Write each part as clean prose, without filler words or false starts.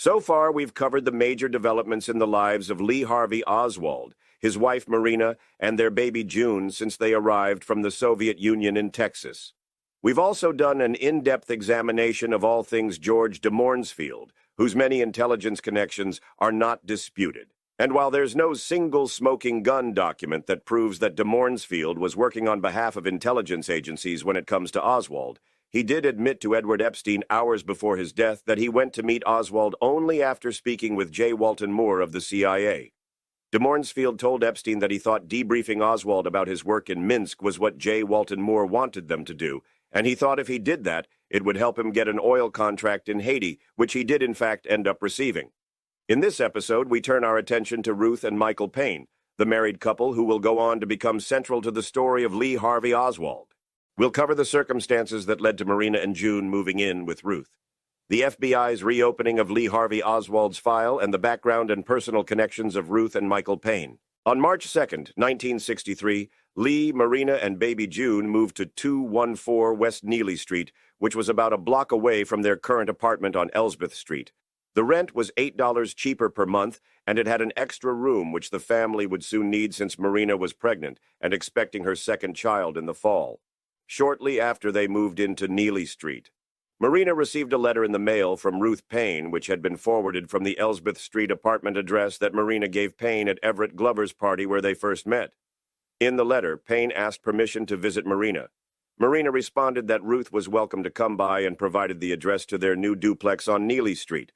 So far, we've covered the major developments in the lives of Lee Harvey Oswald, his wife Marina, and their baby June since they arrived from the Soviet Union in Texas. We've also done an in-depth examination of all things George de Mornsfield, whose many intelligence connections are not disputed. And while there's no single smoking gun document that proves that de Mornsfield was working on behalf of intelligence agencies when it comes to Oswald, he did admit to Edward Epstein hours before his death that he went to meet Oswald only after speaking with J. Walton Moore of the CIA. De Mornsfield told Epstein that he thought debriefing Oswald about his work in Minsk was what J. Walton Moore wanted them to do, and he thought if he did that, it would help him get an oil contract in Haiti, which he did in fact end up receiving. In this episode, we turn our attention to Ruth and Michael Payne, the married couple who will go on to become central to the story of Lee Harvey Oswald. We'll cover the circumstances that led to Marina and June moving in with Ruth, the FBI's reopening of Lee Harvey Oswald's file, and the background and personal connections of Ruth and Michael Payne. On March 2nd, 1963, Lee, Marina, and baby June moved to 214 West Neely Street, which was about a block away from their current apartment on Elsbeth Street. The rent was $8 cheaper per month, and it had an extra room which the family would soon need since Marina was pregnant and expecting her second child in the fall. Shortly after they moved into Neely Street, Marina received a letter in the mail from Ruth Payne, which had been forwarded from the Elsbeth Street apartment address that Marina gave Payne at Everett Glover's party where they first met. In the letter, Payne asked permission to visit Marina. Marina responded that Ruth was welcome to come by and provided the address to their new duplex on Neely Street.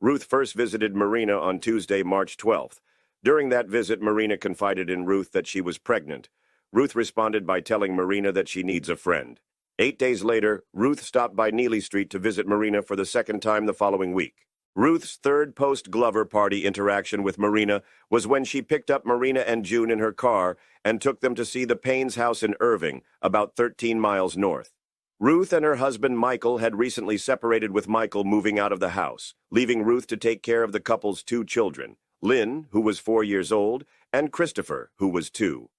Ruth first visited Marina on Tuesday, March 12th. During that visit, Marina confided in Ruth that she was pregnant. Ruth responded by telling Marina that she needs a friend. 8 days later, Ruth stopped by Neely Street to visit Marina for the second time the following week. Ruth's third post-Glover party interaction with Marina was when she picked up Marina and June in her car and took them to see the Payne's house in Irving, about 13 miles north. Ruth and her husband Michael had recently separated, with Michael moving out of the house, leaving Ruth to take care of the couple's 2 children, Lynn, who was 4 years old, and Christopher, who was 2.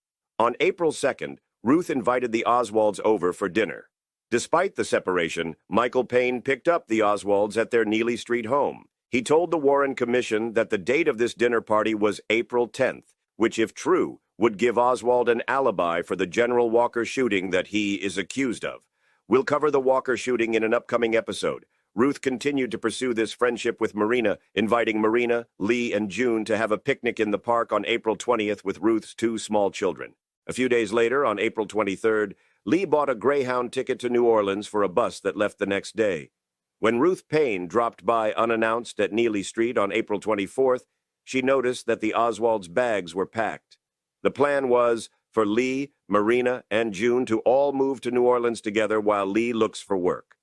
On April 2nd, Ruth invited the Oswalds over for dinner. Despite the separation, Michael Payne picked up the Oswalds at their Neely Street home. He told the Warren Commission that the date of this dinner party was April 10th, which, if true, would give Oswald an alibi for the General Walker shooting that he is accused of. We'll cover the Walker shooting in an upcoming episode. Ruth continued to pursue this friendship with Marina, inviting Marina, Lee, and June to have a picnic in the park on April 20th with Ruth's 2 small children. A few days later, on April 23rd, Lee bought a Greyhound ticket to New Orleans for a bus that left the next day. When Ruth Payne dropped by unannounced at Neely Street on April 24th, she noticed that the Oswalds' bags were packed. The plan was for Lee, Marina, and June to all move to New Orleans together while Lee looks for work.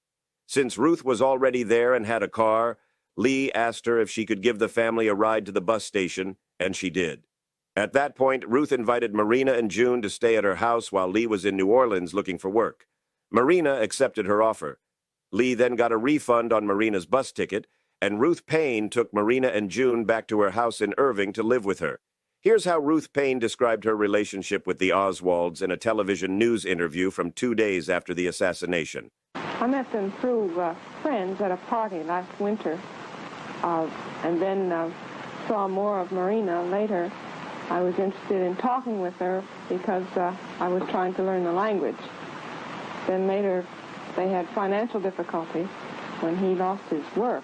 Since Ruth was already there and had a car, Lee asked her if she could give the family a ride to the bus station, and she did. At that point, Ruth invited Marina and June to stay at her house while Lee was in New Orleans looking for work. Marina accepted her offer. Lee then got a refund on Marina's bus ticket, and Ruth Payne took Marina and June back to her house in Irving to live with her. Here's how Ruth Payne described her relationship with the Oswalds in a television news interview from 2 days after the assassination. I met them through friends at a party last winter, and then saw more of Marina later. I was interested in talking with her because I was trying to learn the language. Then later, they had financial difficulties when he lost his work,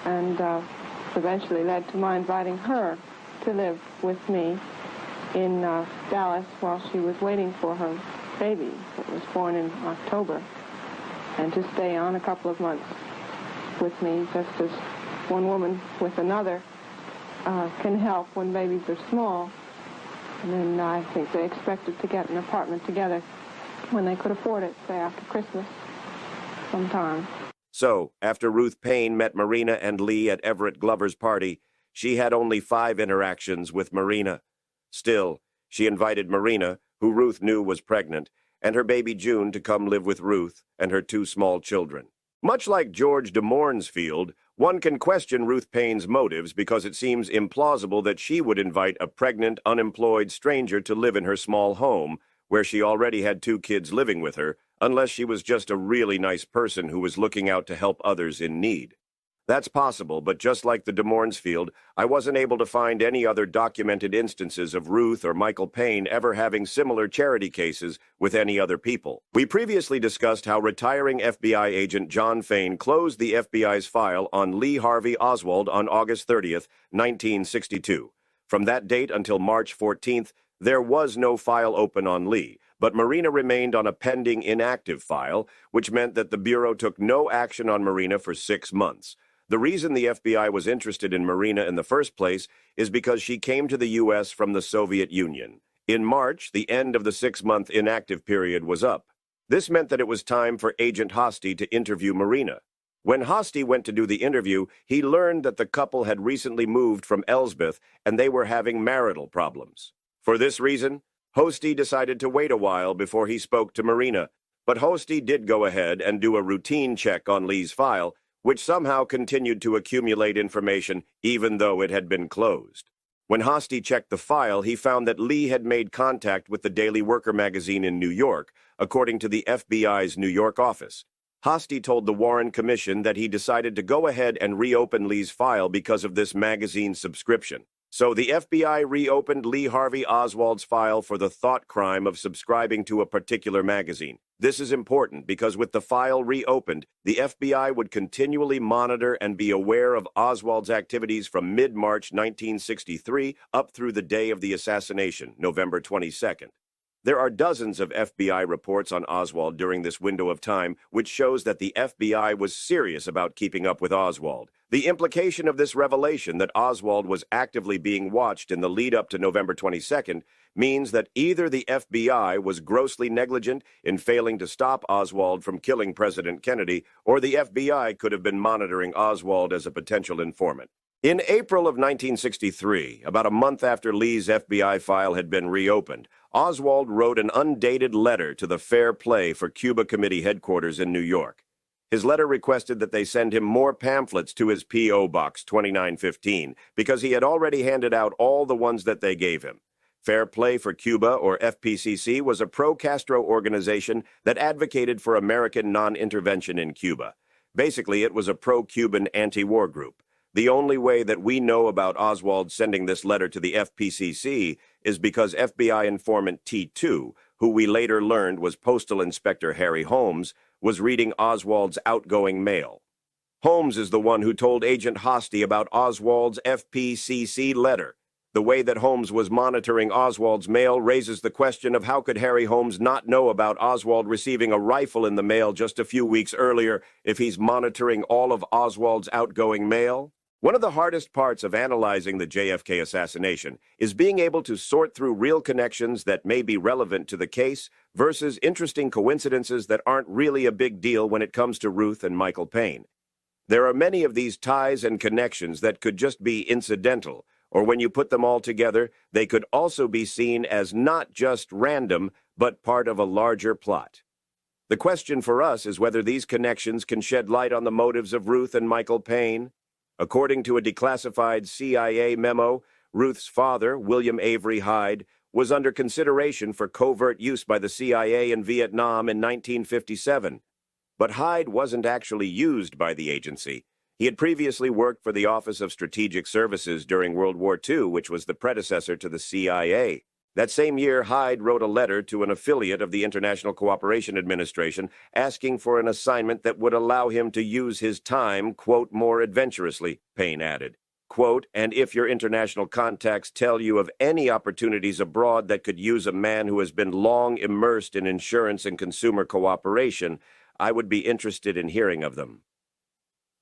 and eventually led to my inviting her to live with me in Dallas while she was waiting for her baby that was born in October, and to stay on a couple of months with me, just as one woman with another can help when babies are small. And then I think they expected to get an apartment together when they could afford it, say after Christmas sometime. So, after Ruth Payne met Marina and Lee at Everett Glover's party, she had only 5 interactions with Marina. Still, she invited Marina, who Ruth knew was pregnant, and her baby June to come live with Ruth and her 2 small children. Much like George de Mornsfield, one can question Ruth Payne's motives because it seems implausible that she would invite a pregnant, unemployed stranger to live in her small home, where she already had 2 kids living with her, unless she was just a really nice person who was looking out to help others in need. That's possible, but just like the Des Moines field, I wasn't able to find any other documented instances of Ruth or Michael Payne ever having similar charity cases with any other people. We previously discussed how retiring FBI agent John Fain closed the FBI's file on Lee Harvey Oswald on August 30th, 1962. From that date until March 14th, there was no file open on Lee, but Marina remained on a pending inactive file, which meant that the Bureau took no action on Marina for 6 months. The reason the FBI was interested in Marina in the first place is because she came to the U.S. from the Soviet Union. In March, the end of the 6-month inactive period was up. This meant that it was time for Agent Hosty to interview Marina. When Hosty went to do the interview, he learned that the couple had recently moved from Elsbeth and they were having marital problems. For this reason, Hosty decided to wait a while before he spoke to Marina, but Hosty did go ahead and do a routine check on Lee's file, which somehow continued to accumulate information even though it had been closed. When Hosty checked the file, he found that Lee had made contact with the Daily Worker magazine in New York, according to the FBI's New York office. Hosty told the Warren Commission that he decided to go ahead and reopen Lee's file because of this magazine subscription. So the FBI reopened Lee Harvey Oswald's file for the thought crime of subscribing to a particular magazine. This is important because with the file reopened, the FBI would continually monitor and be aware of Oswald's activities from mid-March 1963 up through the day of the assassination, November 22nd. There are dozens of FBI reports on Oswald during this window of time, which shows that the FBI was serious about keeping up with Oswald. The implication of this revelation that Oswald was actively being watched in the lead-up to November 22nd means that either the FBI was grossly negligent in failing to stop Oswald from killing President Kennedy, or the FBI could have been monitoring Oswald as a potential informant. In April of 1963, about a month after Lee's FBI file had been reopened, Oswald wrote an undated letter to the Fair Play for Cuba Committee headquarters in New York. His letter requested that they send him more pamphlets to his P.O. Box 2915 because he had already handed out all the ones that they gave him. Fair Play for Cuba, or FPCC, was a pro-Castro organization that advocated for American non-intervention in Cuba. Basically, it was a pro-Cuban anti-war group. The only way that we know about Oswald sending this letter to the FPCC is because FBI informant T2, who we later learned was Postal Inspector Harry Holmes, was reading Oswald's outgoing mail. Holmes is the one who told Agent Hosty about Oswald's FPCC letter. The way that Holmes was monitoring Oswald's mail raises the question of how could Harry Holmes not know about Oswald receiving a rifle in the mail just a few weeks earlier if he's monitoring all of Oswald's outgoing mail? One of the hardest parts of analyzing the JFK assassination is being able to sort through real connections that may be relevant to the case versus interesting coincidences that aren't really a big deal when it comes to Ruth and Michael Payne. There are many of these ties and connections that could just be incidental, or when you put them all together, they could also be seen as not just random, but part of a larger plot. The question for us is whether these connections can shed light on the motives of Ruth and Michael Payne. According to a declassified CIA memo, Ruth's father, William Avery Hyde, was under consideration for covert use by the CIA in Vietnam in 1957. But Hyde wasn't actually used by the agency. He had previously worked for the Office of Strategic Services during World War II, which was the predecessor to the CIA. That same year, Hyde wrote a letter to an affiliate of the International Cooperation Administration asking for an assignment that would allow him to use his time, quote, more adventurously, Payne added. Quote, and if your international contacts tell you of any opportunities abroad that could use a man who has been long immersed in insurance and consumer cooperation, I would be interested in hearing of them.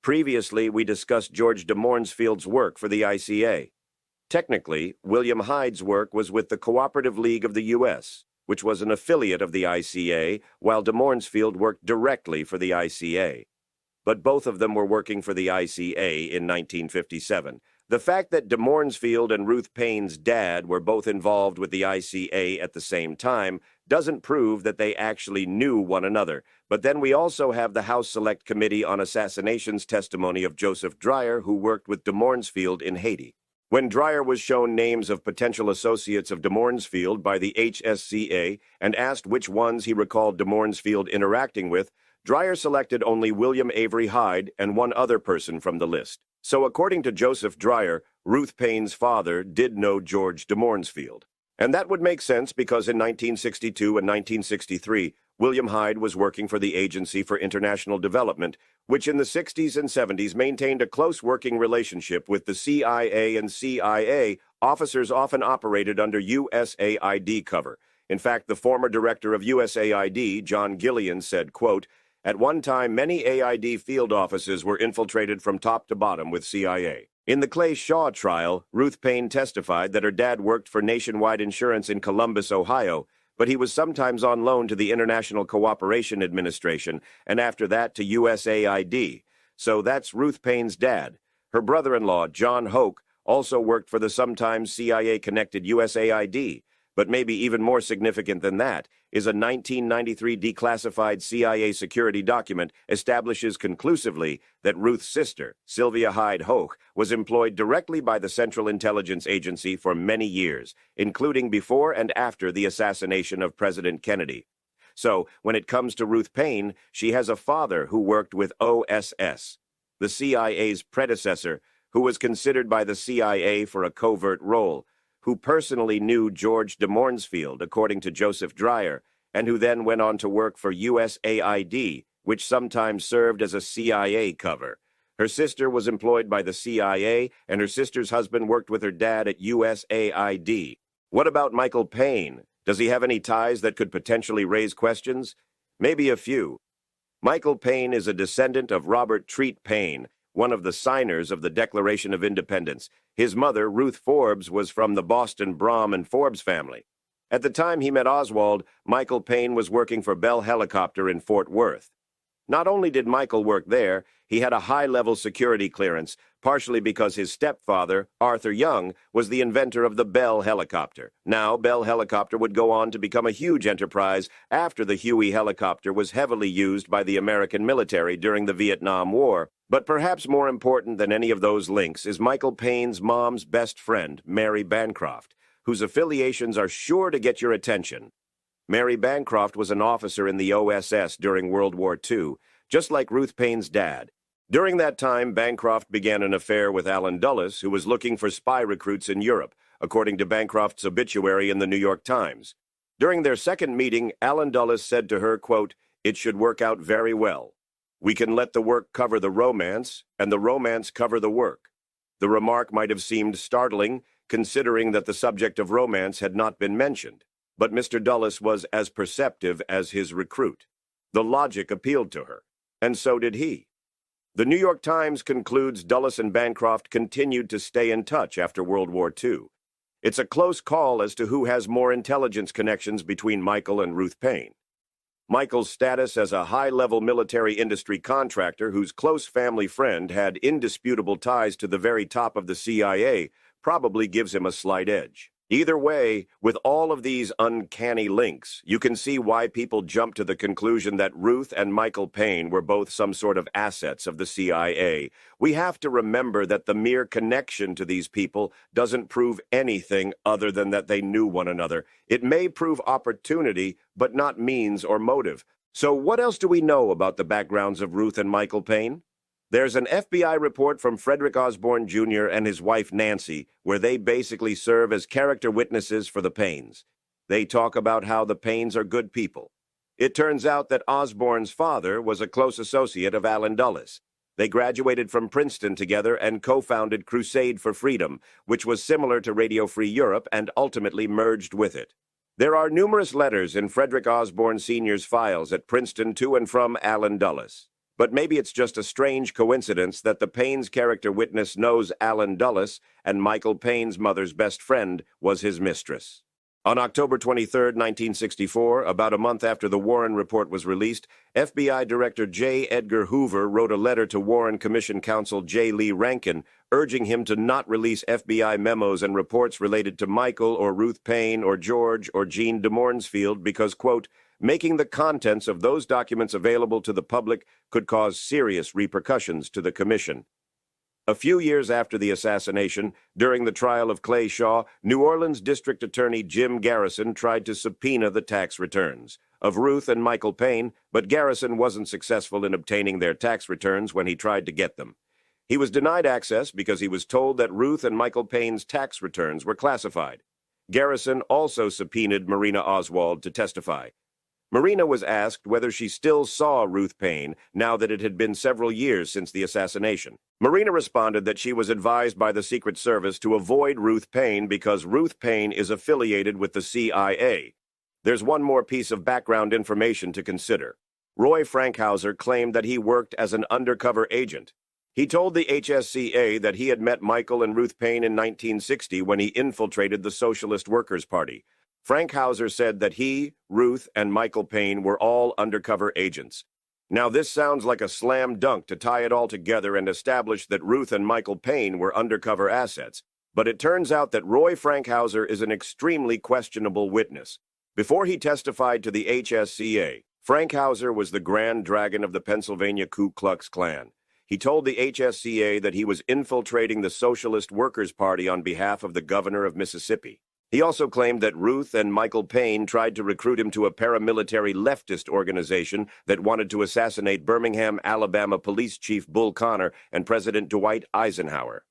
Previously, we discussed George de Mornsfield's work for the ICA. Technically, William Hyde's work was with the Cooperative League of the U.S., which was an affiliate of the ICA, while de Mornsfield worked directly for the ICA. But both of them were working for the ICA in 1957. The fact that de Mornsfield and Ruth Payne's dad were both involved with the ICA at the same time doesn't prove that they actually knew one another. But then we also have the House Select Committee on Assassinations testimony of Joseph Dreyer, who worked with de Mornsfield in Haiti. When Dreyer was shown names of potential associates of de Mornsfield by the HSCA and asked which ones he recalled de Mornsfield interacting with, Dreyer selected only William Avery Hyde and one other person from the list. So according to Joseph Dreyer, Ruth Paine's father did know George de Mornsfield. And that would make sense because in 1962 and 1963, William Hyde was working for the Agency for International Development, which in the 60s and 70s maintained a close working relationship with the CIA and CIA. Officers often operated under USAID cover. In fact, the former director of USAID, John Gillian, said, quote, "At one time, many AID field offices were infiltrated from top to bottom with CIA." In the Clay Shaw trial, Ruth Paine testified that her dad worked for Nationwide Insurance in Columbus, Ohio, but he was sometimes on loan to the International Cooperation Administration, and after that to USAID. So that's Ruth Paine's dad. Her brother-in-law, John Hoke, also worked for the sometimes CIA-connected USAID, but maybe even more significant than that is a 1993 declassified CIA security document establishes conclusively that Ruth's sister, Sylvia Hyde Hoke, was employed directly by the Central Intelligence Agency for many years, including before and after the assassination of President Kennedy. So, when it comes to Ruth Paine, she has a father who worked with OSS, the CIA's predecessor, who was considered by the CIA for a covert role, who personally knew George de Mornsfield, according to Joseph Dreyer, and who then went on to work for USAID, which sometimes served as a CIA cover. Her sister was employed by the CIA, and her sister's husband worked with her dad at USAID. What about Michael Paine? Does he have any ties that could potentially raise questions? Maybe a few. Michael Paine is a descendant of Robert Treat Paine, one of the signers of the Declaration of Independence. His mother, Ruth Forbes, was from the Boston Brom and Forbes family. At the time he met Oswald, Michael Paine was working for Bell Helicopter in Fort Worth. Not only did Michael work there, he had a high-level security clearance, partially because his stepfather, Arthur Young, was the inventor of the Bell Helicopter. Now, Bell Helicopter would go on to become a huge enterprise after the Huey helicopter was heavily used by the American military during the Vietnam War. But perhaps more important than any of those links is Michael Paine's mom's best friend, Mary Bancroft, whose affiliations are sure to get your attention. Mary Bancroft was an officer in the OSS during World War II, just like Ruth Paine's dad. During that time, Bancroft began an affair with Allen Dulles, who was looking for spy recruits in Europe, according to Bancroft's obituary in the New York Times. During their second meeting, Allen Dulles said to her, quote, "It should work out very well. We can let the work cover the romance, and the romance cover the work." The remark might have seemed startling, considering that the subject of romance had not been mentioned, but Mr. Dulles was as perceptive as his recruit. The logic appealed to her, and so did he. The New York Times concludes Dulles and Bancroft continued to stay in touch after World War II. It's a close call as to who has more intelligence connections between Michael and Ruth Paine. Michael's status as a high-level military industry contractor whose close family friend had indisputable ties to the very top of the CIA probably gives him a slight edge. Either way, with all of these uncanny links, you can see why people jump to the conclusion that Ruth and Michael Paine were both some sort of assets of the CIA. We have to remember that the mere connection to these people doesn't prove anything other than that they knew one another. It may prove opportunity, but not means or motive. So what else do we know about the backgrounds of Ruth and Michael Paine? There's an FBI report from Frederick Osborne Jr. and his wife Nancy, where they basically serve as character witnesses for the Paines. They talk about how the Paines are good people. It turns out that Osborne's father was a close associate of Allen Dulles. They graduated from Princeton together and co-founded Crusade for Freedom, which was similar to Radio Free Europe and ultimately merged with it. There are numerous letters in Frederick Osborne Sr.'s files at Princeton to and from Allen Dulles. But maybe it's just a strange coincidence that the Paine's character witness knows Allen Dulles and Michael Paine's mother's best friend was his mistress. On October 23, 1964, about a month after the Warren Report was released, FBI Director J. Edgar Hoover wrote a letter to Warren Commission Counsel J. Lee Rankin, urging him to not release FBI memos and reports related to Michael or Ruth Paine or George or Jean de Mornsfield because, quote, "making the contents of those documents available to the public could cause serious repercussions to the Commission." A few years after the assassination, during the trial of Clay Shaw, New Orleans District Attorney Jim Garrison tried to subpoena the tax returns of Ruth and Michael Payne, but Garrison wasn't successful in obtaining their tax returns when he tried to get them. He was denied access because he was told that Ruth and Michael Payne's tax returns were classified. Garrison also subpoenaed Marina Oswald to testify. Marina was asked whether she still saw Ruth Payne now that it had been several years since the assassination. Marina responded that she was advised by the Secret Service to avoid Ruth Payne because Ruth Payne is affiliated with the CIA. There's one more piece of background information to consider. Roy Frankhauser claimed that he worked as an undercover agent. He told the HSCA that he had met Michael and Ruth Payne in 1960 when he infiltrated the Socialist Workers' Party. Frankhauser said that he, Ruth, and Michael Payne were all undercover agents. Now this sounds like a slam dunk to tie it all together and establish that Ruth and Michael Payne were undercover assets, but it turns out that Roy Frankhauser is an extremely questionable witness. Before he testified to the HSCA, Frankhauser was the Grand Dragon of the Pennsylvania Ku Klux Klan. He told the HSCA that he was infiltrating the Socialist Workers' Party on behalf of the governor of Mississippi. He also claimed that Ruth and Michael Payne tried to recruit him to a paramilitary leftist organization that wanted to assassinate Birmingham, Alabama Police Chief Bull Connor and President Dwight Eisenhower.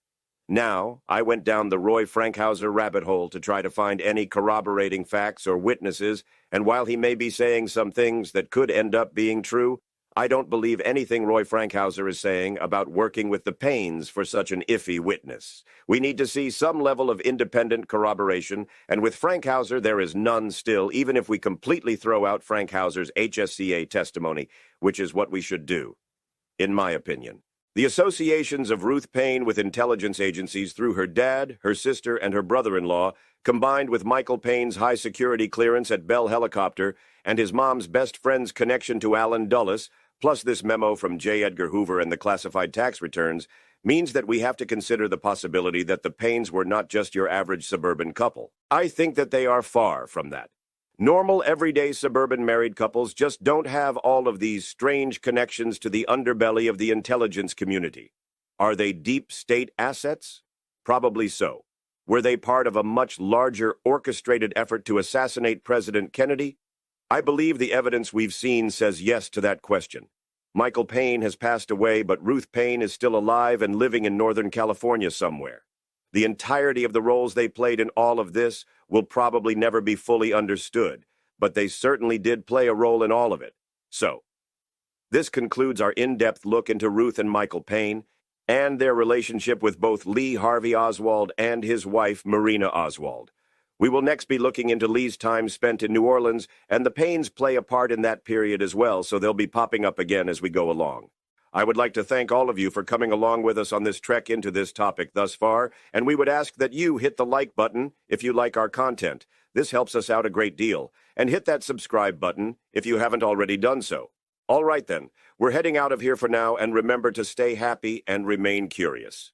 Now, I went down the Roy Frankhauser rabbit hole to try to find any corroborating facts or witnesses, and while he may be saying some things that could end up being true, I don't believe anything Roy Frankhauser is saying about working with the Paynes for such an iffy witness. We need to see some level of independent corroboration, and with Frankhauser there is none still, even if we completely throw out Frankhauser's HSCA testimony, which is what we should do, in my opinion. The associations of Ruth Payne with intelligence agencies through her dad, her sister, and her brother-in-law, combined with Michael Payne's high-security clearance at Bell Helicopter and his mom's best friend's connection to Allen Dulles, plus this memo from J. Edgar Hoover and the classified tax returns, means that we have to consider the possibility that the Paynes were not just your average suburban couple. I think that they are far from that. Normal, everyday suburban married couples just don't have all of these strange connections to the underbelly of the intelligence community. Are they deep state assets? Probably so. Were they part of a much larger orchestrated effort to assassinate President Kennedy? I believe the evidence we've seen says yes to that question. Michael Payne has passed away, but Ruth Payne is still alive and living in Northern California somewhere. The entirety of the roles they played in all of this will probably never be fully understood, but they certainly did play a role in all of it. So, this concludes our in-depth look into Ruth and Michael Payne and their relationship with both Lee Harvey Oswald and his wife, Marina Oswald. We will next be looking into Lee's time spent in New Orleans, and the Paynes play a part in that period as well, so they'll be popping up again as we go along. I would like to thank all of you for coming along with us on this trek into this topic thus far, and we would ask that you hit the like button if you like our content. This helps us out a great deal. And hit that subscribe button if you haven't already done so. All right then, we're heading out of here for now, and remember to stay happy and remain curious.